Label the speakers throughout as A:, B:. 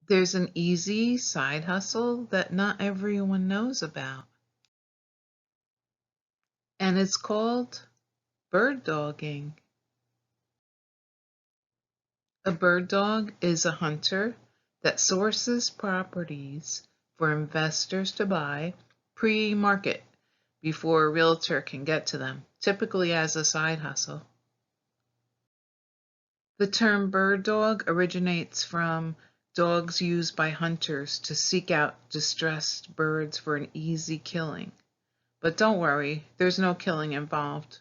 A: There's an easy side hustle that not everyone knows about, and it's called bird dogging. A bird dog is a hunter that sources properties for investors to buy pre-market before a realtor can get to them, typically as a side hustle. The term bird dog originates from dogs used by hunters to seek out distressed birds for an easy killing. But don't worry, there's no killing involved.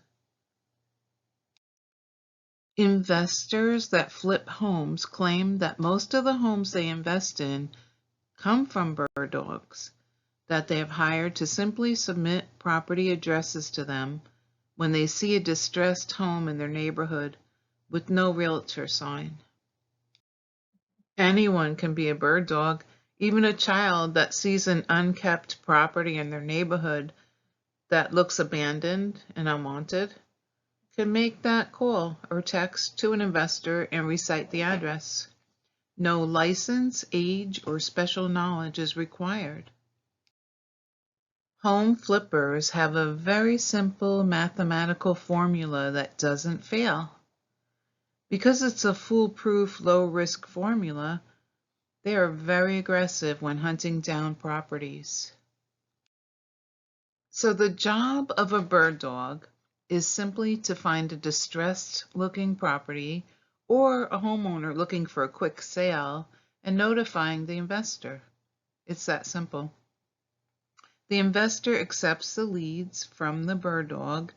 A: Investors that flip homes claim that most of the homes they invest in come from bird dogs that they have hired to simply submit property addresses to them when they see a distressed home in their neighborhood with no realtor sign. Anyone can be a bird dog, even a child that sees an unkept property in their neighborhood that looks abandoned and unwanted can make that call or text to an investor and recite the address. No license, age, or special knowledge is required. Home flippers have a very simple mathematical formula that doesn't fail. Because it's a foolproof, low-risk formula, they are very aggressive when hunting down properties. So the job of a bird dog is simply to find a distressed-looking property or a homeowner looking for a quick sale and notifying the investor. It's that simple. The investor accepts the leads from the bird dog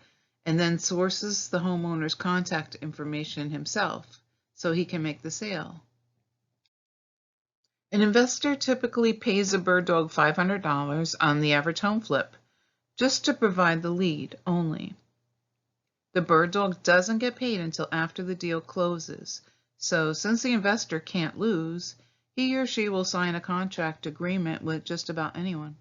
A: and then sources the homeowner's contact information himself so he can make the sale. An investor typically pays a bird dog $500 on the average home flip just to provide the lead only. The bird dog doesn't get paid until after the deal closes, so since the investor can't lose, he or she will sign a contract agreement with just about anyone.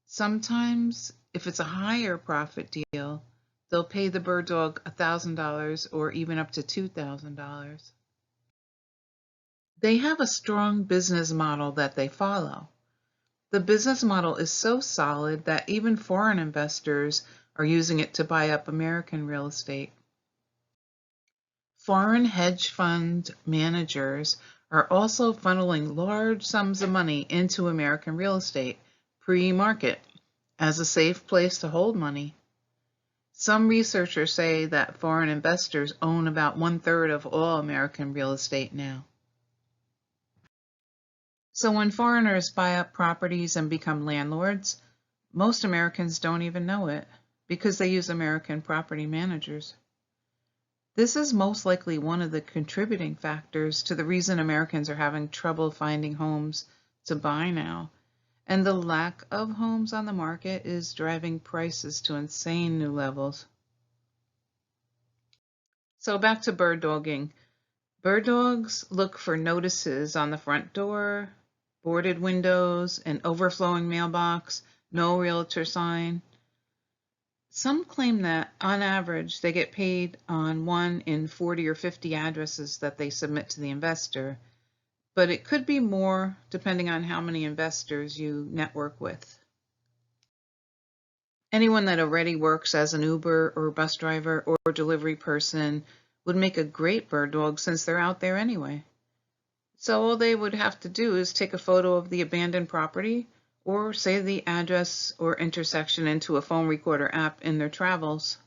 A: Sometimes, if it's a higher profit deal, they'll pay the bird dog $1,000 or even up to $2,000. They have a strong business model that they follow. The business model is so solid that even foreign investors are using it to buy up American real estate. Foreign hedge fund managers are also funneling large sums of money into American real estate pre-market as a safe place to hold money. Some researchers say that foreign investors own about 1/3 of all American real estate now. So when foreigners buy up properties and become landlords, most Americans don't even know it because they use American property managers. This is most likely one of the contributing factors to the reason Americans are having trouble finding homes to buy now. And the lack of homes on the market is driving prices to insane new levels. So back to bird dogging. Bird dogs look for notices on the front door, boarded windows, an overflowing mailbox, no realtor sign. Some claim that, on average, they get paid on 1 in 40 or 50 addresses that they submit to the investor, but it could be more depending on how many investors you network with. Anyone that already works as an Uber or bus driver or delivery person would make a great bird dog since they're out there anyway. So all they would have to do is take a photo of the abandoned property or say the address or intersection into a phone recorder app in their travels.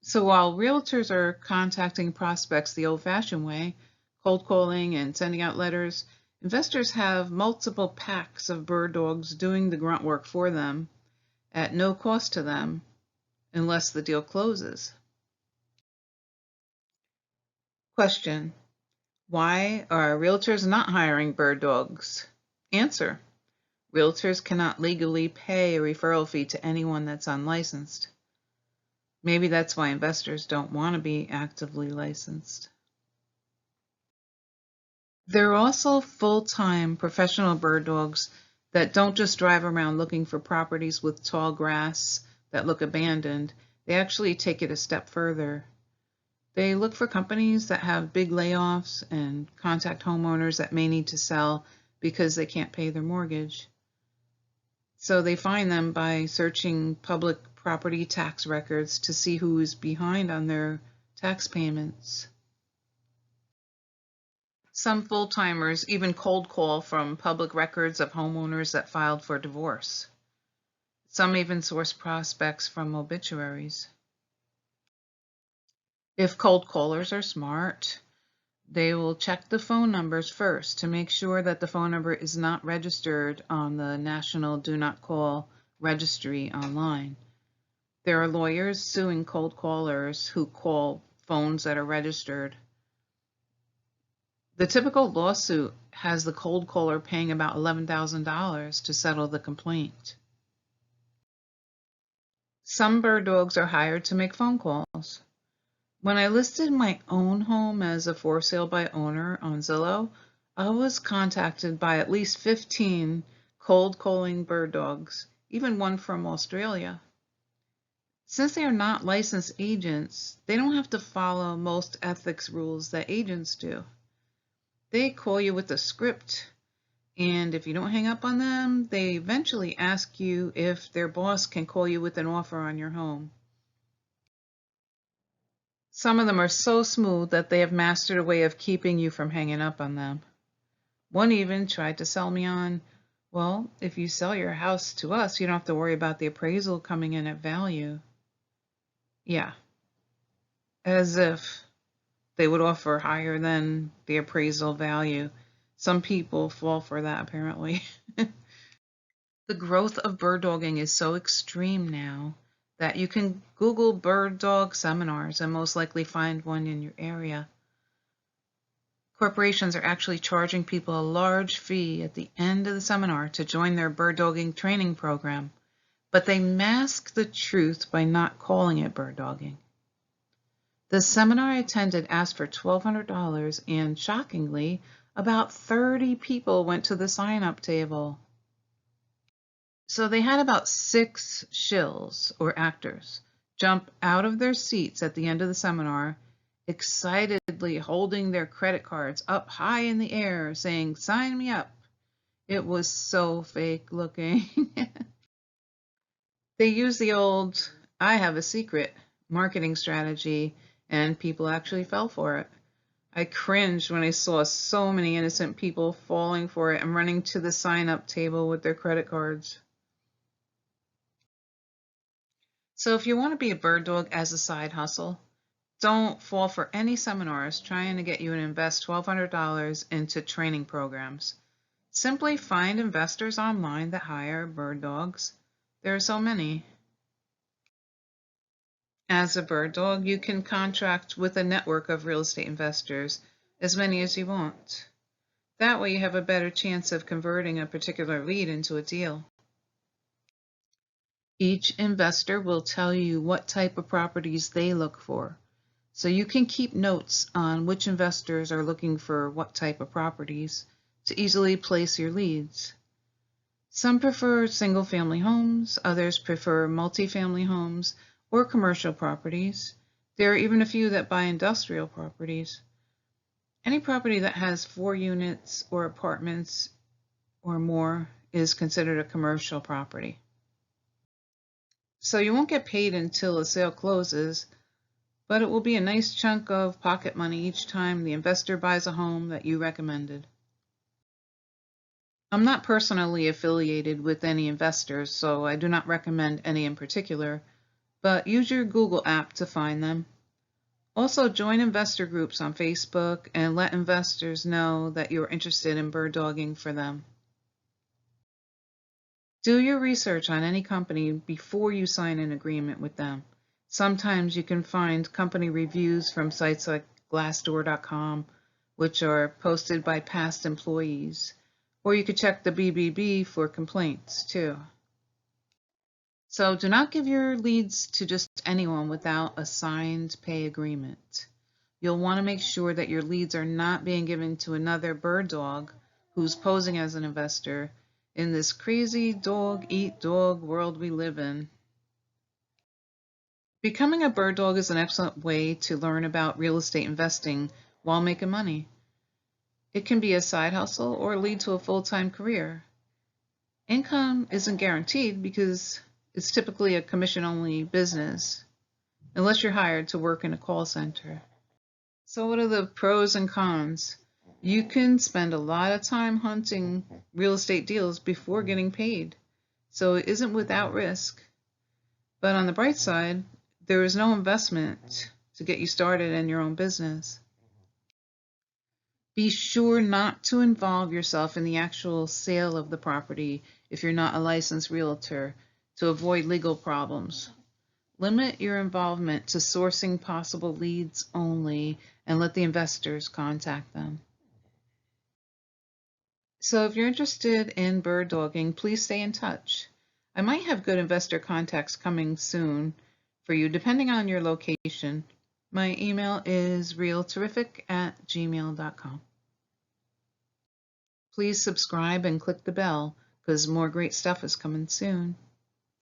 A: So while realtors are contacting prospects the old-fashioned way, cold calling and sending out letters, investors have multiple packs of bird dogs doing the grunt work for them at no cost to them unless the deal closes. Question: why are realtors not hiring bird dogs? Answer: realtors cannot legally pay a referral fee to anyone that's unlicensed. Maybe that's why investors don't want to be actively licensed. There are also full-time professional bird dogs that don't just drive around looking for properties with tall grass that look abandoned. They actually take it a step further. They look for companies that have big layoffs and contact homeowners that may need to sell because they can't pay their mortgage. So they find them by searching public property tax records to see who is behind on their tax payments. Some full-timers even cold call from public records of homeowners that filed for divorce. Some even source prospects from obituaries. If cold callers are smart, they will check the phone numbers first to make sure that the phone number is not registered on the National Do Not Call registry online. There are lawyers suing cold callers who call phones that are registered. The typical lawsuit has the cold caller paying about $11,000 to settle the complaint. Some bird dogs are hired to make phone calls. When I listed my own home as a for sale by owner on Zillow, I was contacted by at least 15 cold calling bird dogs, even one from Australia. Since they are not licensed agents, they don't have to follow most ethics rules that agents do. They call you with a script, and if you don't hang up on them, they eventually ask you if their boss can call you with an offer on your home. Some of them are so smooth that they have mastered a way of keeping you from hanging up on them. One even tried to sell me on, well, if you sell your house to us, you don't have to worry about the appraisal coming in at value. Yeah, as if they would offer higher than the appraisal value. Some people fall for that, apparently. The growth of bird dogging is so extreme now that you can Google bird dog seminars and most likely find one in your area. Corporations are actually charging people a large fee at the end of the seminar to join their bird dogging training program, but they mask the truth by not calling it bird dogging. The seminar I attended asked for $1,200, and shockingly, about 30 people went to the sign-up table. So they had about 6 shills, or actors, jump out of their seats at the end of the seminar, excitedly holding their credit cards up high in the air, saying, "Sign me up." It was so fake looking. They used the old, "I have a secret" marketing strategy, and people actually fell for it. I cringed when I saw so many innocent people falling for it and running to the sign-up table with their credit cards. So if you want to be a bird dog as a side hustle, don't fall for any seminars trying to get you to invest $1,200 into training programs. Simply find investors online that hire bird dogs. There are so many. As a bird dog, you can contract with a network of real estate investors, as many as you want. That way you have a better chance of converting a particular lead into a deal. Each investor will tell you what type of properties they look for, so you can keep notes on which investors are looking for what type of properties to easily place your leads. Some prefer single-family homes, others prefer multifamily homes or commercial properties. There are even a few that buy industrial properties. Any property that has 4 units or apartments or more is considered a commercial property. So you won't get paid until a sale closes, but it will be a nice chunk of pocket money each time the investor buys a home that you recommended. I'm not personally affiliated with any investors, so I do not recommend any in particular, but use your Google app to find them. Also, join investor groups on Facebook and let investors know that you're interested in bird dogging for them. Do your research on any company before you sign an agreement with them. Sometimes you can find company reviews from sites like Glassdoor.com, which are posted by past employees, or you could check the BBB for complaints too. So do not give your leads to just anyone without a signed pay agreement. You'll want to make sure that your leads are not being given to another bird dog who's posing as an investor in this crazy dog-eat-dog world we live in. Becoming a bird dog is an excellent way to learn about real estate investing while making money. It can be a side hustle or lead to a full-time career. Income isn't guaranteed because it's typically a commission-only business, unless you're hired to work in a call center. So what are the pros and cons? You can spend a lot of time hunting real estate deals before getting paid, so it isn't without risk. But on the bright side, there is no investment to get you started in your own business. Be sure not to involve yourself in the actual sale of the property if you're not a licensed realtor to avoid legal problems. Limit your involvement to sourcing possible leads only and let the investors contact them. So if you're interested in bird dogging, please stay in touch. I might have good investor contacts coming soon for you, depending on your location. My email is realtorific@gmail.com. Please subscribe and click the bell because more great stuff is coming soon.